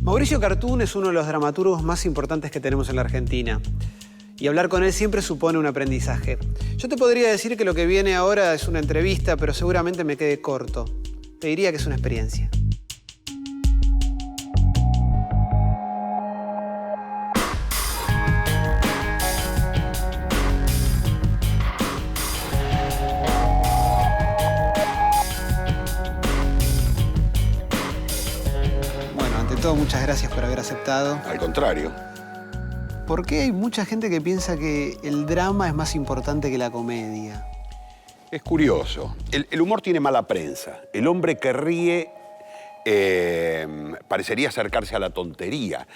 Mauricio Cartún es uno de los dramaturgos más importantes que tenemos en la Argentina. Y hablar con él siempre supone un aprendizaje. Yo te podría decir que lo que viene ahora es una entrevista, pero seguramente me quede corto. Te diría que es una experiencia. Bueno, ante todo, muchas gracias por haber aceptado. Al contrario. ¿Por qué hay mucha gente que piensa que el drama es más importante que la comedia? Es curioso. El humor tiene mala prensa. El hombre que ríe parecería acercarse a la tontería.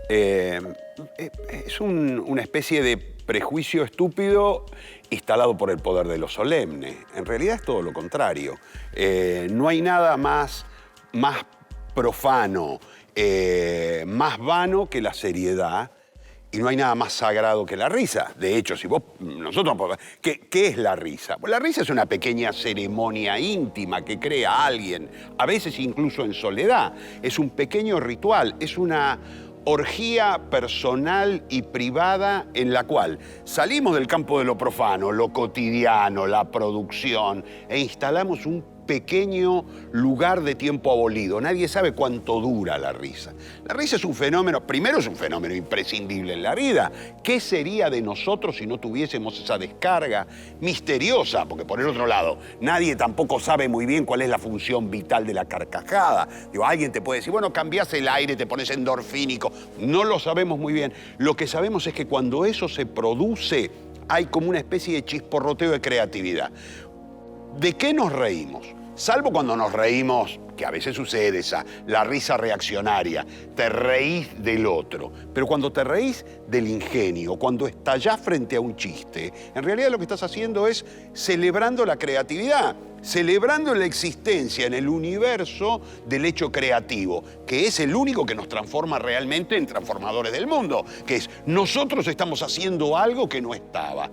Es una especie de prejuicio estúpido instalado por el poder de lo solemne. En realidad es todo lo contrario. No hay nada más profano, más vano que la seriedad. Y no hay nada más sagrado que la risa. De hecho, ¿qué es la risa? Pues la risa es una pequeña ceremonia íntima que crea alguien, a veces incluso en soledad. Es un pequeño ritual, es una orgía personal y privada en la cual salimos del campo de lo profano, lo cotidiano, la producción, e instalamos un pequeño lugar de tiempo abolido. Nadie sabe cuánto dura la risa. La risa es un fenómeno, primero es un fenómeno imprescindible en la vida. ¿Qué sería de nosotros si no tuviésemos esa descarga misteriosa? Porque por el otro lado, nadie tampoco sabe muy bien cuál es la función vital de la carcajada. Digo, alguien te puede decir, bueno, cambias el aire, te pones endorfínico. No lo sabemos muy bien. Lo que sabemos es que cuando eso se produce, hay como una especie de chisporroteo de creatividad. ¿De qué nos reímos? Salvo cuando nos reímos, que a veces sucede la risa reaccionaria, te reís del otro. Pero cuando te reís del ingenio, cuando estallás frente a un chiste, en realidad lo que estás haciendo es celebrando la creatividad, celebrando la existencia en el universo del hecho creativo, que es el único que nos transforma realmente en transformadores del mundo, que es nosotros estamos haciendo algo que no estaba.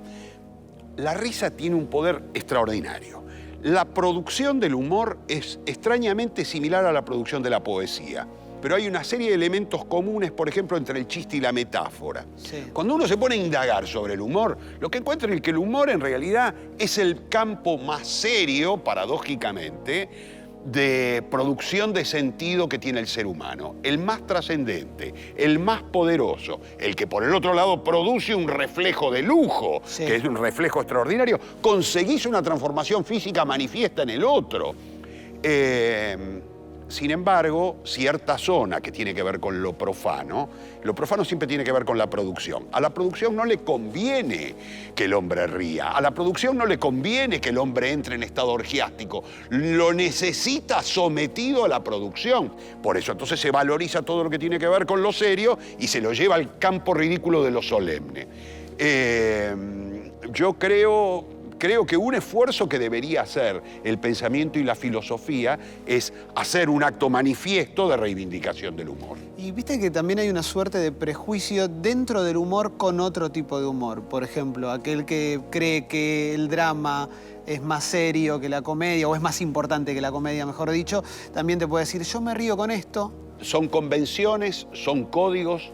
La risa tiene un poder extraordinario. La producción del humor es extrañamente similar a la producción de la poesía, pero hay una serie de elementos comunes, por ejemplo, entre el chiste y la metáfora. Sí. Cuando uno se pone a indagar sobre el humor, lo que encuentra es que el humor en realidad es el campo más serio, paradójicamente, de producción de sentido que tiene el ser humano, el más trascendente, el más poderoso, el que por el otro lado produce un reflejo de lujo, sí, que es un reflejo extraordinario. Conseguís una transformación física manifiesta en el otro. Sin embargo, cierta zona que tiene que ver con lo profano siempre tiene que ver con la producción. A la producción no le conviene que el hombre ría, a la producción no le conviene que el hombre entre en estado orgiástico, lo necesita sometido a la producción. Por eso entonces se valoriza todo lo que tiene que ver con lo serio y se lo lleva al campo ridículo de lo solemne. Yo creo que un esfuerzo que debería hacer el pensamiento y la filosofía es hacer un acto manifiesto de reivindicación del humor. Y viste que también hay una suerte de prejuicio dentro del humor con otro tipo de humor. Por ejemplo, aquel que cree que el drama es más serio que la comedia, o es más importante que la comedia, mejor dicho, también te puede decir, yo me río con esto. Son convenciones, son códigos,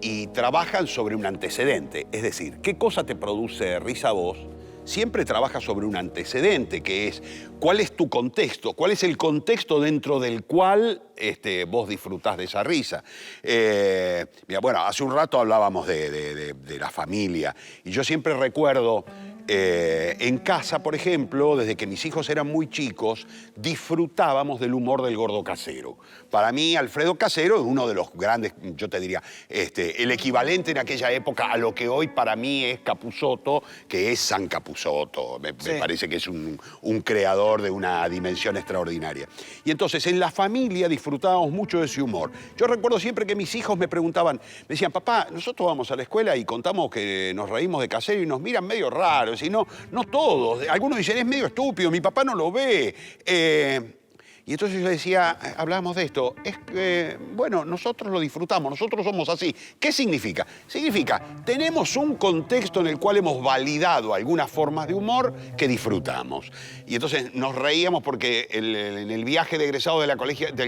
y trabajan sobre un antecedente. Es decir, ¿qué cosa te produce risa a vos? Siempre trabaja sobre un antecedente, que es cuál es tu contexto, cuál es el contexto dentro del cual vos disfrutás de esa risa. Mira, bueno, hace un rato hablábamos de la familia, y yo siempre recuerdo en casa, por ejemplo, desde que mis hijos eran muy chicos, disfrutábamos del humor del Gordo Casero. Para mí, Alfredo Casero es uno de los grandes, yo te diría, el equivalente en aquella época a lo que hoy para mí es Capusotto, que es San Capusotto. Me parece que es un creador de una dimensión extraordinaria. Y entonces, en la familia disfrutábamos mucho de ese humor. Yo recuerdo siempre que mis hijos me preguntaban, me decían, papá, nosotros vamos a la escuela y contamos que nos reímos de Casero y nos miran medio raros. Y no todos. Algunos dicen, es medio estúpido, mi papá no lo ve. Y entonces yo decía, hablábamos de esto, es que, bueno, nosotros lo disfrutamos, nosotros somos así. ¿Qué significa? Significa, tenemos un contexto en el cual hemos validado algunas formas de humor que disfrutamos. Y entonces nos reíamos porque en el viaje de egresado del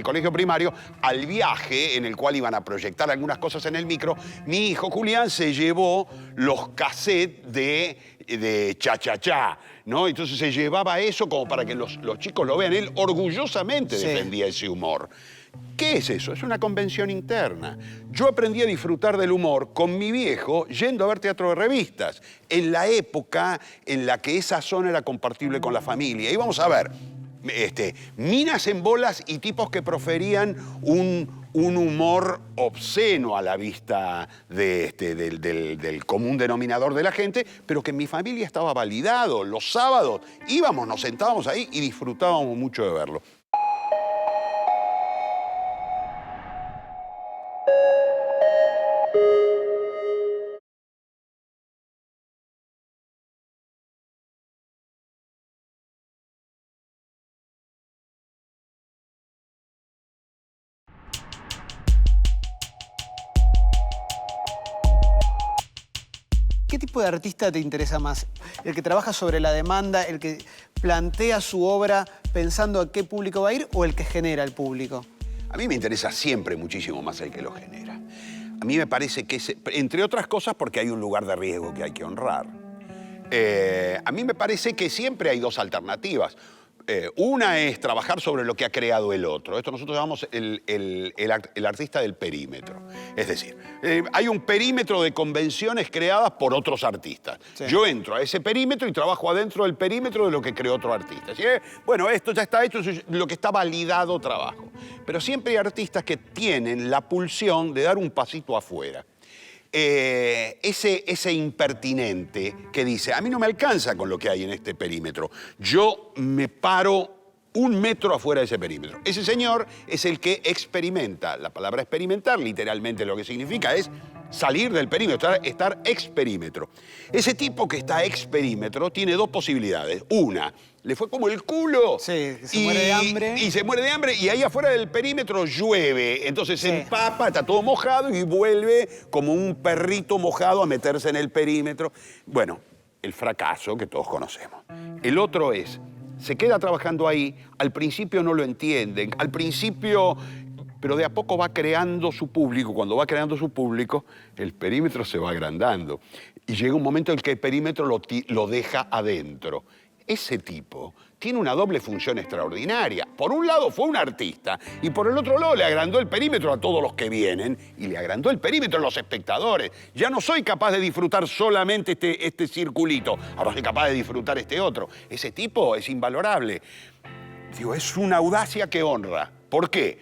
colegio primario, al viaje en el cual iban a proyectar algunas cosas en el micro, mi hijo Julián se llevó los cassettes de cha-cha-cha, ¿no? Entonces se llevaba eso como para que los chicos lo vean. Él orgullosamente defendía ese humor. ¿Qué es eso? Es una convención interna. Yo aprendí a disfrutar del humor con mi viejo yendo a ver teatro de revistas, en la época en la que esa zona era compartible con la familia. Íbamos a ver minas en bolas y tipos que proferían un humor obsceno a la vista del común denominador de la gente, pero que en mi familia estaba validado. Los sábados íbamos, nos sentábamos ahí y disfrutábamos mucho de verlo. ¿Qué tipo de artista te interesa más? ¿El que trabaja sobre la demanda, el que plantea su obra pensando a qué público va a ir o el que genera el público? A mí me interesa siempre muchísimo más el que lo genera. A mí me parece que, entre otras cosas, porque hay un lugar de riesgo que hay que honrar. A mí me parece que siempre hay dos alternativas. Una es trabajar sobre lo que ha creado el otro. Esto nosotros llamamos el artista del perímetro. Es decir, hay un perímetro de convenciones creadas por otros artistas. Sí. Yo entro a ese perímetro y trabajo adentro del perímetro de lo que creó otro artista. ¿Sí? Bueno, esto ya está hecho, es lo que está validado trabajo. Pero siempre hay artistas que tienen la pulsión de dar un pasito afuera. Ese impertinente que dice, a mí no me alcanza con lo que hay en este perímetro, yo me paro 1 metro afuera de ese perímetro. Ese señor es el que experimenta. La palabra experimentar, literalmente lo que significa es salir del perímetro, estar ex perímetro. Ese tipo que está ex perímetro tiene dos posibilidades. Una, le fue como el culo. Sí, se muere de hambre. Y se muere de hambre y ahí afuera del perímetro llueve. Entonces se empapa, está todo mojado y vuelve como un perrito mojado a meterse en el perímetro. Bueno, el fracaso que todos conocemos. El otro es, se queda trabajando ahí, al principio no lo entienden, al principio... pero de a poco va creando su público. Cuando va creando su público, el perímetro se va agrandando. Y llega un momento en el que el perímetro lo deja adentro. Ese tipo tiene una doble función extraordinaria. Por un lado fue un artista y por el otro lado le agrandó el perímetro a todos los que vienen y le agrandó el perímetro a los espectadores. Ya no soy capaz de disfrutar solamente este circulito, ahora soy capaz de disfrutar este otro. Ese tipo es invalorable. Digo, es una audacia que honra. ¿Por qué?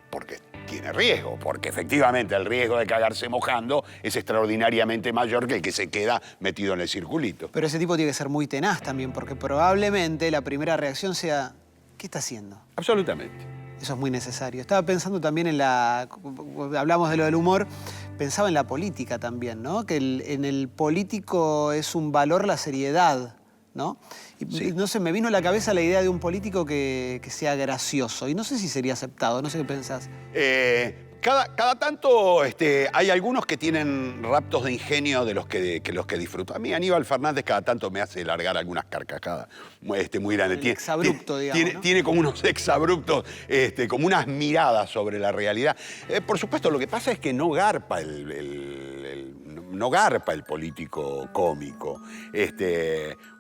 Porque tiene riesgo, porque efectivamente el riesgo de cagarse mojando es extraordinariamente mayor que el que se queda metido en el circulito. Pero ese tipo tiene que ser muy tenaz también, porque probablemente la primera reacción sea, ¿qué está haciendo? Absolutamente. Eso es muy necesario. Estaba pensando también en hablamos de lo del humor, pensaba en la política también, ¿no? Que en el político es un valor la seriedad, ¿no? Y, sí. No sé, me vino a la cabeza la idea de un político que sea gracioso. Y no sé si sería aceptado, no sé qué pensás. Cada tanto hay algunos que tienen raptos de ingenio de los que disfruto. A mí Aníbal Fernández cada tanto me hace largar algunas carcajadas muy grandes. El exabrupto, digamos, ¿no? Tiene como unos exabruptos, como unas miradas sobre la realidad. Por supuesto, lo que pasa es que no garpa no garpa el político cómico.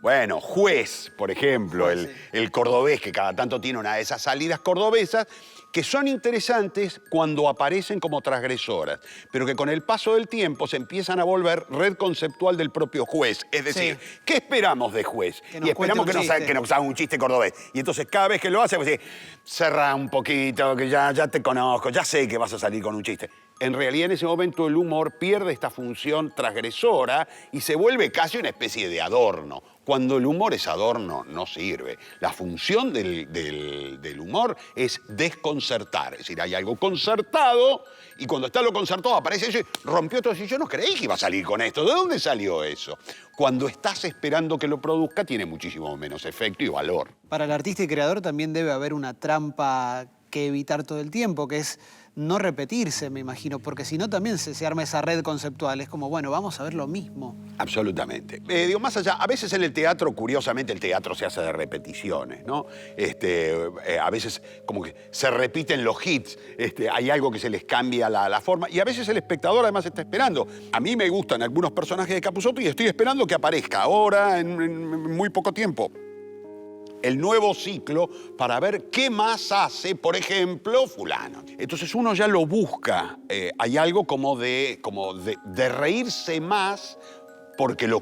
Bueno, Juez, por ejemplo, el cordobés, que cada tanto tiene una de esas salidas cordobesas, que son interesantes cuando aparecen como transgresoras, pero que con el paso del tiempo se empiezan a volver red conceptual del propio Juez. Es decir, sí. ¿Qué esperamos de Juez? Y esperamos que nos haga un chiste cordobés. Y entonces cada vez que lo hace, pues, cerra un poquito, que ya te conozco, ya sé que vas a salir con un chiste. en realidad en ese momento el humor pierde esta función transgresora y se vuelve casi una especie de adorno. Cuando el humor es adorno, no sirve. La función del humor es desconcertar. Es decir, hay algo concertado y cuando está lo concertado aparece eso y rompió todo. Y yo no creí que iba a salir con esto. ¿De dónde salió eso? Cuando estás esperando que lo produzca, tiene muchísimo menos efecto y valor. Para el artista y creador también debe haber una trampa que evitar todo el tiempo, que es no repetirse, me imagino, porque si no también se arma esa red conceptual. Es como, bueno, vamos a ver lo mismo. Absolutamente. Digo, más allá, a veces en el teatro, curiosamente, el teatro se hace de repeticiones, ¿no? A veces como que se repiten los hits, hay algo que se les cambia la forma, y a veces el espectador además está esperando. A mí me gustan algunos personajes de Capusotto y estoy esperando que aparezca ahora, en muy poco tiempo, el nuevo ciclo para ver qué más hace, por ejemplo, fulano. Entonces uno ya lo busca. Hay algo como de reírse más porque lo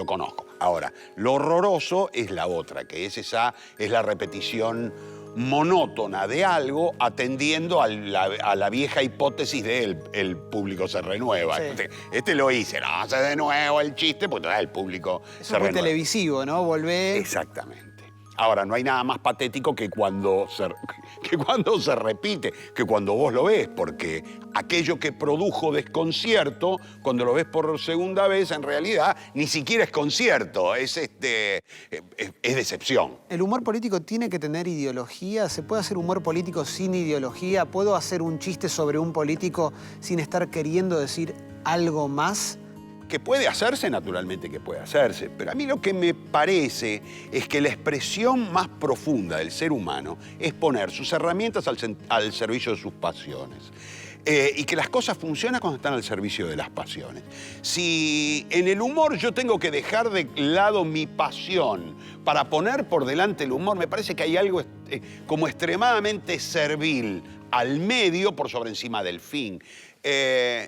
conozco. Ahora, lo horroroso es la otra, que es la repetición monótona de algo atendiendo a la vieja hipótesis de el público se renueva. Sí. Lo hice, no, hace de nuevo el chiste, porque el público Eso se renueva. es muy televisivo, ¿no? Volver. Exactamente. Ahora, no hay nada más patético que cuando se repite, que cuando vos lo ves, porque aquello que produjo desconcierto, cuando lo ves por segunda vez, en realidad ni siquiera es concierto, es decepción. ¿El humor político tiene que tener ideología? ¿Se puede hacer humor político sin ideología? ¿Puedo hacer un chiste sobre un político sin estar queriendo decir algo más? Que puede hacerse, naturalmente que puede hacerse, pero a mí lo que me parece es que la expresión más profunda del ser humano es poner sus herramientas al servicio de sus pasiones. Y que las cosas funcionan cuando están al servicio de las pasiones. Si en el humor yo tengo que dejar de lado mi pasión para poner por delante el humor, me parece que hay algo como extremadamente servil al medio por sobre encima del fin.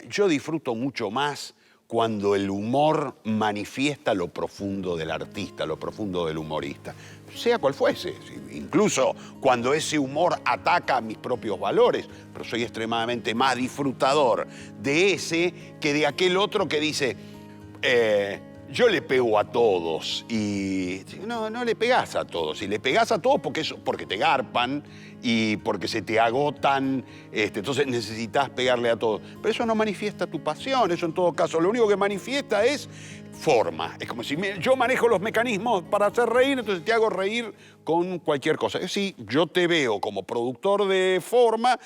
Yo disfruto mucho más cuando el humor manifiesta lo profundo del artista, lo profundo del humorista, sea cual fuese, incluso cuando ese humor ataca mis propios valores, pero soy extremadamente más disfrutador de ese que de aquel otro que dice, yo le pego a todos, y no le pegás a todos, y le pegás a todos porque te garpan y porque se te agotan, entonces necesitas pegarle a todos. Pero eso no manifiesta tu pasión, eso en todo caso lo único que manifiesta es forma. Es como si yo manejo los mecanismos para hacer reír, entonces te hago reír con cualquier cosa. Sí, yo te veo como productor de forma,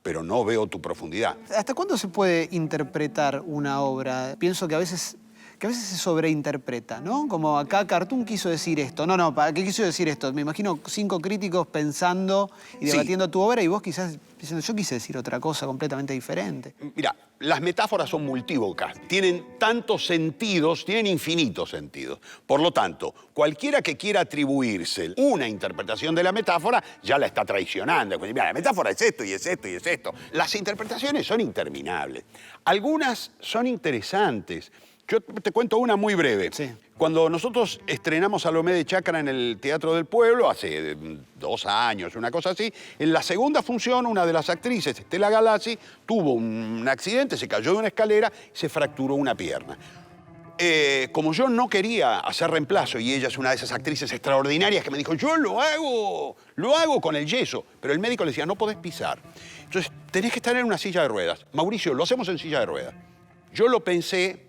pero no veo tu profundidad. ¿Hasta cuándo se puede interpretar una obra? Pienso que a veces se sobreinterpreta, ¿no? Como acá Cartoon quiso decir esto. No, ¿para qué quiso decir esto? Me imagino 5 críticos pensando y debatiendo tu obra y vos quizás diciendo, yo quise decir otra cosa completamente diferente. Mira, las metáforas son multívocas, tienen tantos sentidos, tienen infinitos sentidos. Por lo tanto, cualquiera que quiera atribuirse una interpretación de la metáfora ya la está traicionando. Mira, la metáfora es esto y es esto y es esto. Las interpretaciones son interminables. Algunas son interesantes. Yo te cuento una muy breve. Sí. Cuando nosotros estrenamos Salomé de Chacra en el Teatro del Pueblo, hace 2 años, una cosa así, en la segunda función una de las actrices, Estela Galassi, tuvo un accidente, se cayó de una escalera y se fracturó una pierna. Como yo no quería hacer reemplazo, y ella es una de esas actrices extraordinarias que me dijo, yo lo hago con el yeso, pero el médico le decía, no podés pisar. Entonces, tenés que estar en una silla de ruedas. Mauricio, lo hacemos en silla de ruedas. Yo lo pensé.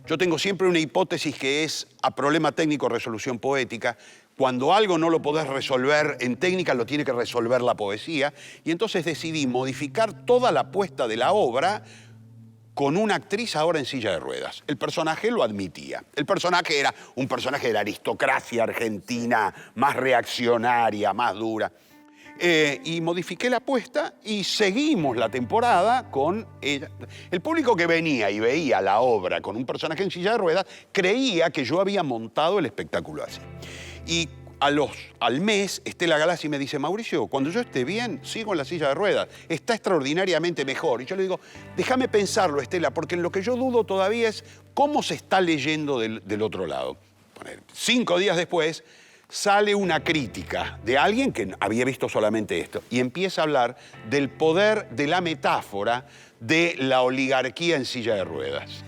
Yo tengo siempre una hipótesis que es a problema técnico, resolución poética. Cuando algo no lo podés resolver en técnica, lo tiene que resolver la poesía. Y entonces decidí modificar toda la puesta de la obra con una actriz ahora en silla de ruedas. El personaje lo admitía. El personaje era un personaje de la aristocracia argentina, más reaccionaria, más dura. Y modifiqué la apuesta y seguimos la temporada con ella. El público que venía y veía la obra con un personaje en silla de ruedas creía que yo había montado el espectáculo así. Y al mes, Estela Galassi me dice, Mauricio, cuando yo esté bien, sigo en la silla de ruedas. Está extraordinariamente mejor. Y yo le digo, déjame pensarlo, Estela, porque en lo que yo dudo todavía es cómo se está leyendo del otro lado. 5 días después, sale una crítica de alguien que había visto solamente esto y empieza a hablar del poder de la metáfora de la oligarquía en silla de ruedas.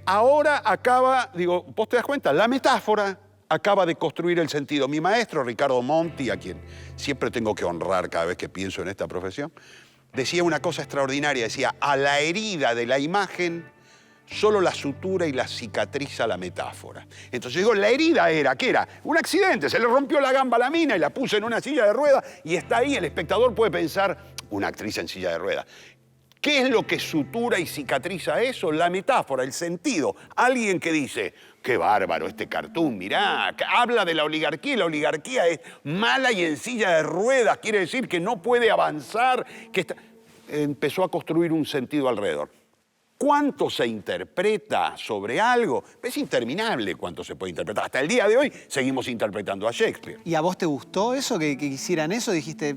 Ahora acaba, digo, ¿vos te das cuenta? La metáfora acaba de construir el sentido. Mi maestro, Ricardo Monti, a quien siempre tengo que honrar cada vez que pienso en esta profesión, decía una cosa extraordinaria. Decía, a la herida de la imagen solo la sutura y la cicatriza la metáfora. Entonces digo, la herida era, ¿qué era? Un accidente, se le rompió la gamba a la mina y la puso en una silla de ruedas y está ahí, el espectador puede pensar, una actriz en silla de ruedas. ¿Qué es lo que sutura y cicatriza eso? La metáfora, el sentido. Alguien que dice, qué bárbaro este cartoon, mirá, que habla de la oligarquía y la oligarquía es mala y en silla de ruedas, quiere decir que no puede avanzar, que está... Empezó a construir un sentido alrededor. ¿Cuánto se interpreta sobre algo? Es interminable cuánto se puede interpretar. Hasta el día de hoy seguimos interpretando a Shakespeare. ¿Y a vos te gustó eso, que hicieran eso? Dijiste...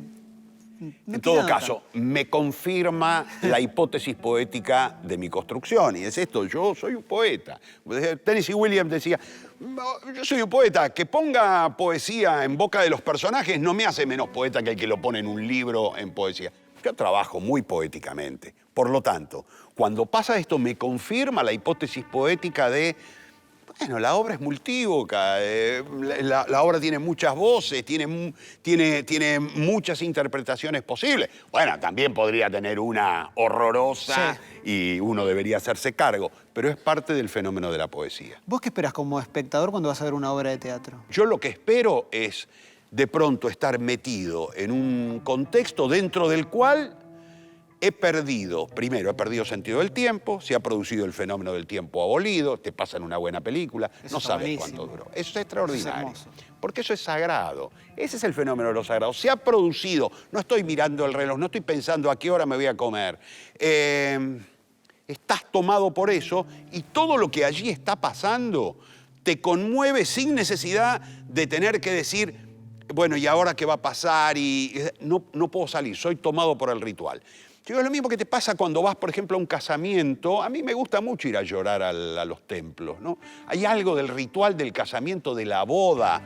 No En todo caso, me confirma la hipótesis poética de mi construcción. Y es esto, yo soy un poeta. Tennessee Williams decía, yo soy un poeta. Que ponga poesía en boca de los personajes no me hace menos poeta que el que lo pone en un libro en poesía. Yo trabajo muy poéticamente. Por lo tanto, cuando pasa esto, me confirma la hipótesis poética de, bueno, la obra es multívoca, la obra tiene muchas voces, tiene muchas interpretaciones posibles. Bueno, también podría tener una horrorosa y uno debería hacerse cargo, pero es parte del fenómeno de la poesía. ¿Vos qué esperás como espectador cuando vas a ver una obra de teatro? Yo lo que espero es, de pronto, estar metido en un contexto dentro del cual he perdido sentido del tiempo, se ha producido el fenómeno del tiempo abolido, te pasa en una buena película, Eso no está sabes buenísimo. cuánto duró. Eso es extraordinario. Eso es hermoso. Porque eso es sagrado. Ese es el fenómeno de lo sagrado. Se ha producido, no estoy mirando el reloj, no estoy pensando a qué hora me voy a comer. Estás tomado por eso y todo lo que allí está pasando te conmueve sin necesidad de tener que decir, bueno, ¿y ahora qué va a pasar? Y no puedo salir, soy tomado por el ritual. Yo, es lo mismo que te pasa cuando vas, por ejemplo, a un casamiento. A mí me gusta mucho ir a llorar a los templos, ¿no? Hay algo del ritual del casamiento, de la boda,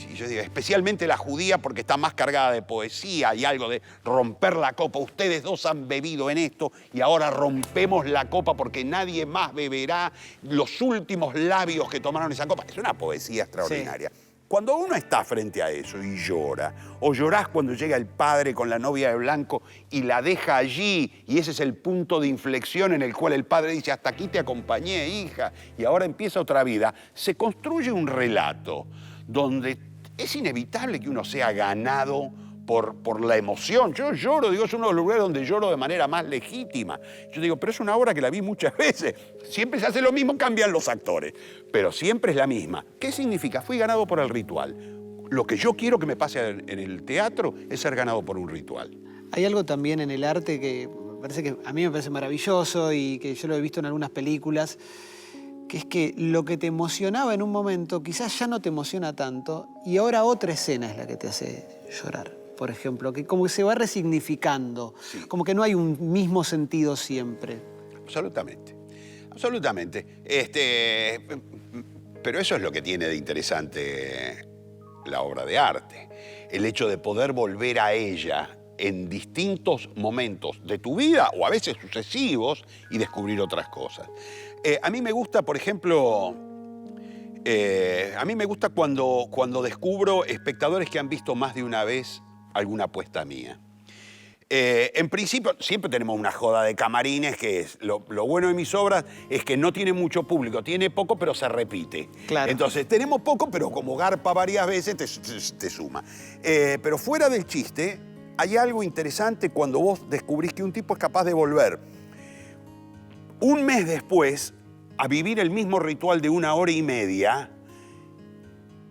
y yo digo, especialmente la judía porque está más cargada de poesía, hay algo de romper la copa. Ustedes dos han bebido en esto y ahora rompemos la copa porque nadie más beberá los últimos labios que tomaron esa copa. Es una poesía extraordinaria. Sí. Cuando uno está frente a eso y llora, o llorás cuando llega el padre con la novia de blanco y la deja allí, y ese es el punto de inflexión en el cual el padre dice, hasta aquí te acompañé, hija, y ahora empieza otra vida, se construye un relato donde es inevitable que uno sea ganado por la emoción. Yo lloro, digo, es uno de los lugares donde lloro de manera más legítima. Yo digo, pero es una obra que la vi muchas veces. Siempre se hace lo mismo, cambian los actores, pero siempre es la misma. ¿Qué significa? Fui ganado por el ritual. Lo que yo quiero que me pase en el teatro es ser ganado por un ritual. Hay algo también en el arte que a mí me parece maravilloso y que yo lo he visto en algunas películas, que es que lo que te emocionaba en un momento quizás ya no te emociona tanto y ahora otra escena es la que te hace llorar. Por ejemplo, que como que se va resignificando, sí. Como que no hay un mismo sentido siempre. Absolutamente, absolutamente. Pero eso es lo que tiene de interesante la obra de arte. El hecho de poder volver a ella en distintos momentos de tu vida, o a veces sucesivos, y descubrir otras cosas. A mí me gusta, por ejemplo, cuando descubro espectadores que han visto más de una vez alguna apuesta mía. En principio, siempre tenemos una joda de camarines, que es lo bueno de mis obras es que no tiene mucho público, tiene poco, pero se repite. Claro. Entonces, tenemos poco, pero como garpa varias veces, te suma. Pero fuera del chiste, hay algo interesante cuando vos descubrís que un tipo es capaz de volver un mes después a vivir el mismo ritual de 1 hora y media,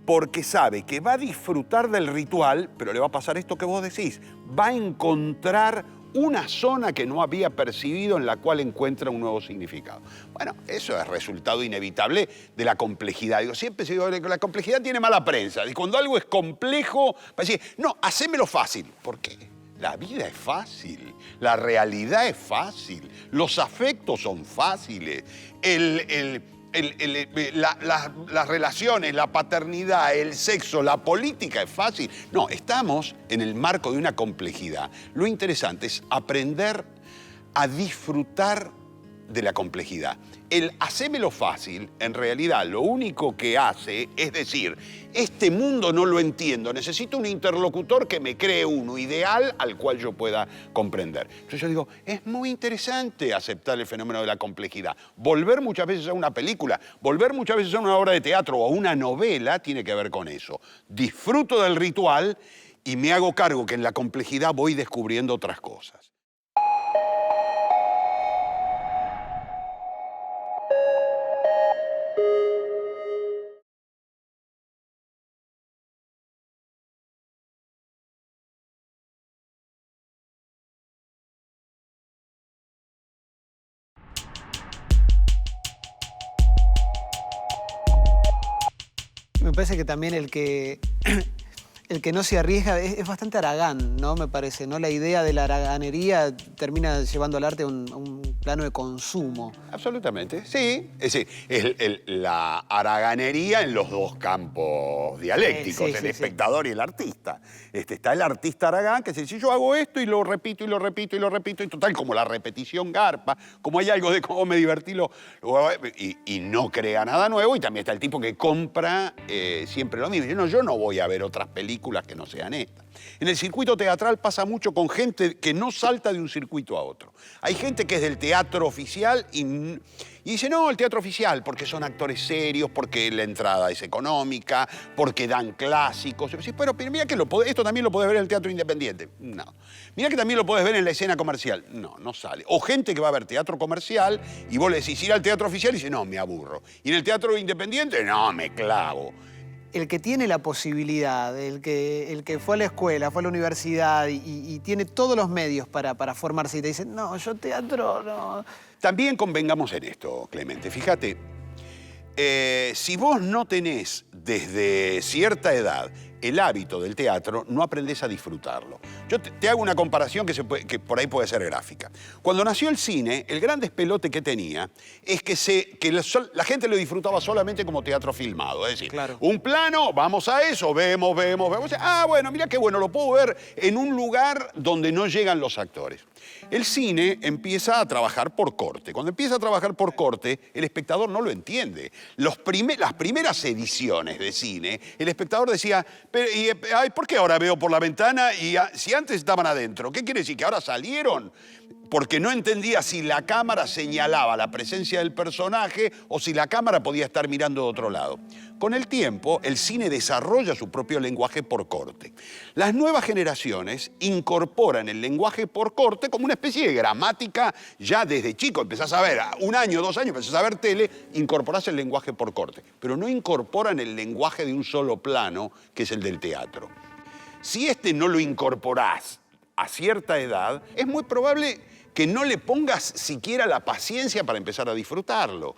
porque sabe que va a disfrutar del ritual, pero le va a pasar esto que vos decís. Va a encontrar una zona que no había percibido en la cual encuentra un nuevo significado. Bueno, eso es resultado inevitable de la complejidad. Digo, siempre digo que la complejidad tiene mala prensa. Y cuando algo es complejo, va a decir, no, hacémelo fácil. ¿Por qué? La vida es fácil, la realidad es fácil, los afectos son fáciles, las relaciones, la paternidad, el sexo, la política es fácil. No, estamos en el marco de una complejidad. Lo interesante es aprender a disfrutar de la complejidad. El hacémelo fácil, en realidad, lo único que hace es decir, este mundo no lo entiendo, necesito un interlocutor que me cree uno ideal al cual yo pueda comprender. Entonces yo digo, es muy interesante aceptar el fenómeno de la complejidad. Volver muchas veces a una película, volver muchas veces a una obra de teatro o a una novela tiene que ver con eso. Disfruto del ritual y me hago cargo que en la complejidad voy descubriendo otras cosas. Me parece que también el que no se arriesga es bastante haragán, ¿no? Me parece, ¿no? La idea de la haraganería termina llevando al arte a un plano de consumo. Absolutamente, sí. Es decir, la haraganería en los dos campos dialécticos, Sí, el sí, espectador y el artista. Está el artista haragán, que es decir, si yo hago esto y lo repito y lo repito y lo repito, y total, como la repetición garpa, como hay algo de cómo me divertí, y no crea nada nuevo, y también está el tipo que compra siempre lo mismo. Yo no voy a ver otras películas que no sean estas. En el circuito teatral pasa mucho con gente que no salta de un circuito a otro. Hay gente que es del teatro oficial y dice, no, el teatro oficial, porque son actores serios, porque la entrada es económica, porque dan clásicos. Pero mira que esto también lo podés ver en el teatro independiente. No. Mira que también lo podés ver en la escena comercial. No, no sale. O gente que va a ver teatro comercial y vos le decís ir al teatro oficial y dice, no, me aburro. Y en el teatro independiente, no, me clavo. El que tiene la posibilidad, el que fue a la escuela, fue a la universidad y tiene todos los medios para formarse y te dice, no, yo teatro no. También convengamos en esto, Clemente. Fíjate, si vos no tenés desde cierta edad el hábito del teatro, no aprendés a disfrutarlo. Yo te hago una comparación que por ahí puede ser gráfica. Cuando nació el cine, el gran despelote que tenía es que la gente lo disfrutaba solamente como teatro filmado. Es decir, claro, un plano, vamos a eso, vemos. Ah, bueno, mira qué bueno, lo puedo ver en un lugar donde no llegan los actores. El cine empieza a trabajar por corte. Cuando empieza a trabajar por corte, el espectador no lo entiende. Las primeras ediciones de cine, el espectador decía, ¿por qué ahora veo por la ventana y si antes estaban adentro? ¿Qué quiere decir? ¿Que ahora salieron? Porque no entendía si la cámara señalaba la presencia del personaje o si la cámara podía estar mirando de otro lado. Con el tiempo, el cine desarrolla su propio lenguaje por corte. Las nuevas generaciones incorporan el lenguaje por corte como una especie de gramática. Ya desde chico empezás a ver, 1 año, 2 años, empezás a ver tele, incorporás el lenguaje por corte. Pero no incorporan el lenguaje de un solo plano, que es el del teatro. Si no lo incorporás a cierta edad, es muy probable que no le pongas siquiera la paciencia para empezar a disfrutarlo.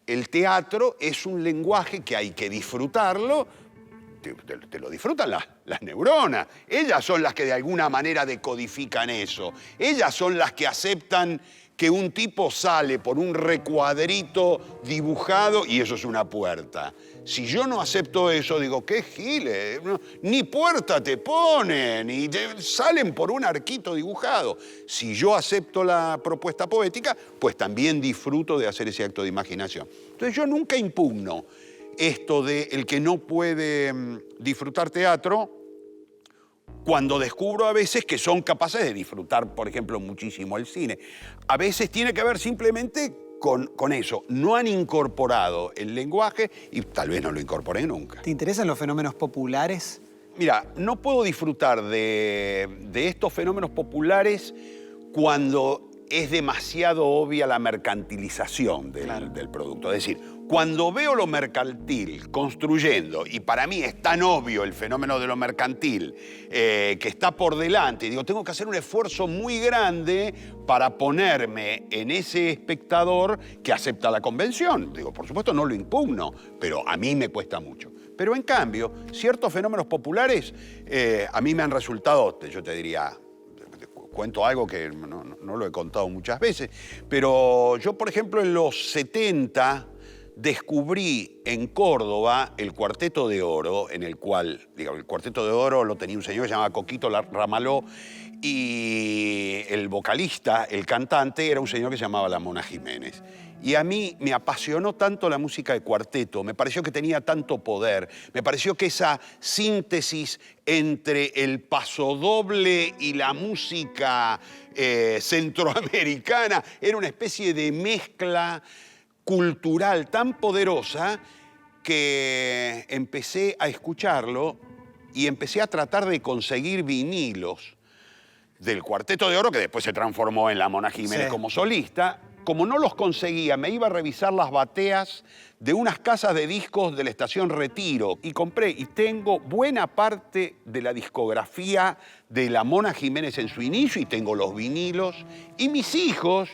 El teatro es un lenguaje que hay que disfrutarlo, te lo disfrutan las neuronas. Ellas son las que de alguna manera decodifican eso. Ellas son las que aceptan que un tipo sale por un recuadrito dibujado y eso es una puerta. Si yo no acepto eso, digo, qué giles, ni puerta te ponen, y salen por un arquito dibujado. Si yo acepto la propuesta poética, pues también disfruto de hacer ese acto de imaginación. Entonces yo nunca impugno esto de el que no puede disfrutar teatro, cuando descubro a veces que son capaces de disfrutar, por ejemplo, muchísimo el cine. A veces tiene que ver simplemente con eso. No han incorporado el lenguaje y tal vez no lo incorporé nunca. ¿Te interesan los fenómenos populares? Mira, no puedo disfrutar de estos fenómenos populares cuando es demasiado obvia la mercantilización del producto. Es decir, cuando veo lo mercantil construyendo, y para mí es tan obvio el fenómeno de lo mercantil que está por delante, digo, tengo que hacer un esfuerzo muy grande para ponerme en ese espectador que acepta la convención. Digo, por supuesto no lo impugno, pero a mí me cuesta mucho. Pero en cambio, ciertos fenómenos populares a mí me han resultado, yo te diría, cuento algo que no lo he contado muchas veces, pero yo, por ejemplo, en los 70 descubrí en Córdoba el Cuarteto de Oro, en el cual, digamos, el Cuarteto de Oro lo tenía un señor que se llamaba Coquito Ramaló, y el vocalista, el cantante, era un señor que se llamaba La Mona Jiménez. Y a mí me apasionó tanto la música de cuarteto, me pareció que tenía tanto poder, me pareció que esa síntesis entre el pasodoble y la música centroamericana era una especie de mezcla cultural tan poderosa que empecé a escucharlo y empecé a tratar de conseguir vinilos del Cuarteto de Oro, que después se transformó en La Mona Jiménez como solista. Como no los conseguía, me iba a revisar las bateas de unas casas de discos de la estación Retiro y compré y tengo buena parte de la discografía de La Mona Jiménez en su inicio y tengo los vinilos. Y mis hijos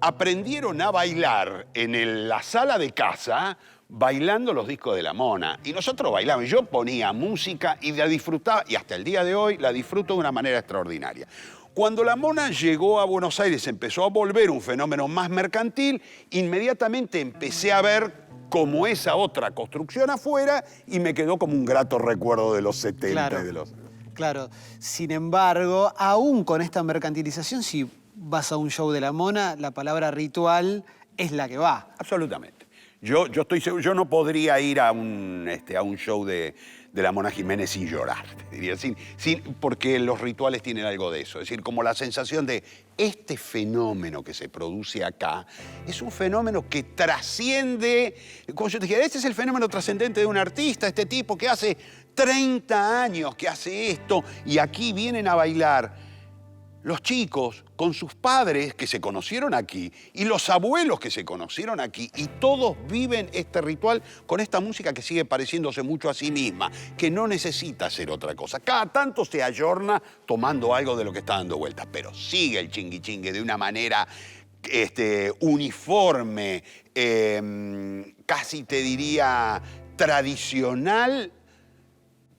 aprendieron a bailar en la sala de casa bailando los discos de La Mona. Y nosotros bailábamos. Yo ponía música y la disfrutaba, y hasta el día de hoy la disfruto de una manera extraordinaria. Cuando La Mona llegó a Buenos Aires, empezó a volver un fenómeno más mercantil, inmediatamente empecé a ver como esa otra construcción afuera y me quedó como un grato recuerdo de los 70. Claro, claro. Sin embargo, aún con esta mercantilización, si vas a un show de La Mona, la palabra ritual es la que va. Absolutamente. Yo estoy seguro, yo no podría ir a un show de La Mona Jiménez sin llorar, te diría, porque los rituales tienen algo de eso. Es decir, como la sensación de este fenómeno que se produce acá es un fenómeno que trasciende, como yo te dijera, este es el fenómeno trascendente de un artista, este tipo que hace 30 años que hace esto y aquí vienen a bailar los chicos con sus padres que se conocieron aquí y los abuelos que se conocieron aquí y todos viven este ritual con esta música que sigue pareciéndose mucho a sí misma, que no necesita hacer otra cosa. Cada tanto se ayorna tomando algo de lo que está dando vueltas, pero sigue el chingui-chingue de una manera uniforme, casi te diría tradicional,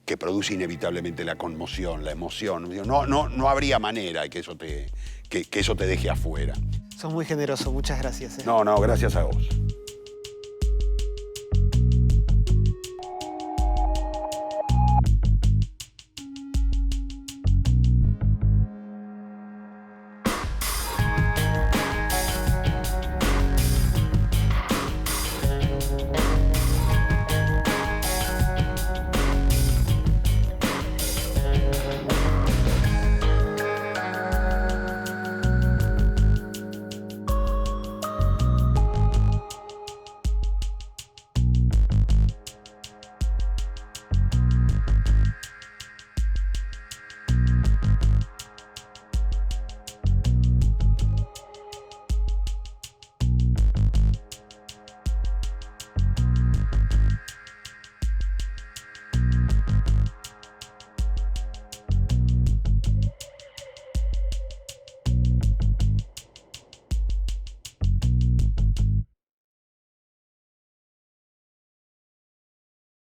que produce inevitablemente la conmoción, la emoción. No habría manera que eso te deje afuera. Sos muy generoso, muchas gracias. No, gracias a vos.